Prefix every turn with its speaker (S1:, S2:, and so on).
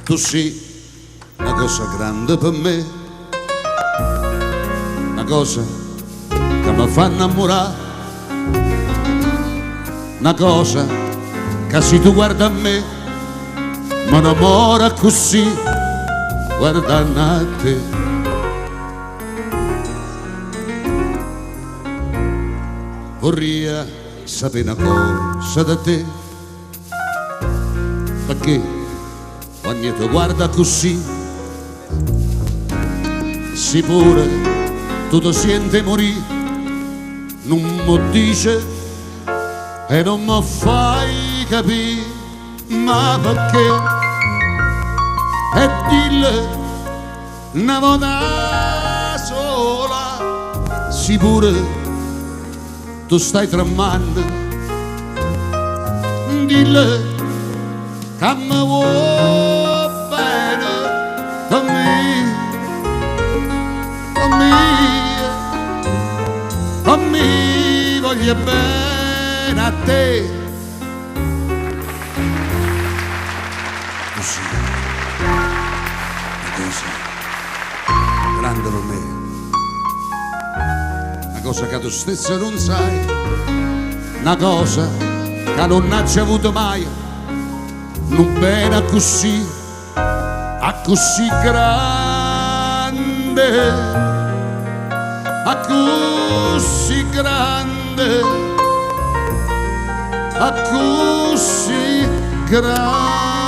S1: così, una cosa grande per me, una cosa che mi fa innamorare, una cosa che se tu guarda a me mi innamora così, guardando a te. Vorrei sapere una cosa da te, perché quando ti guarda così, si pure tu ti senti morire, non mi dice e non mi fai capire, ma perché? E dille una volta sola, si pure tu stai tremando, dille che mi vuoi bene, per me voglio bene a te. Così, una cosa grande per me, una cosa che tu stessa non sai, una cosa che non hai avuto mai, non bene così grande, così grande, così grande.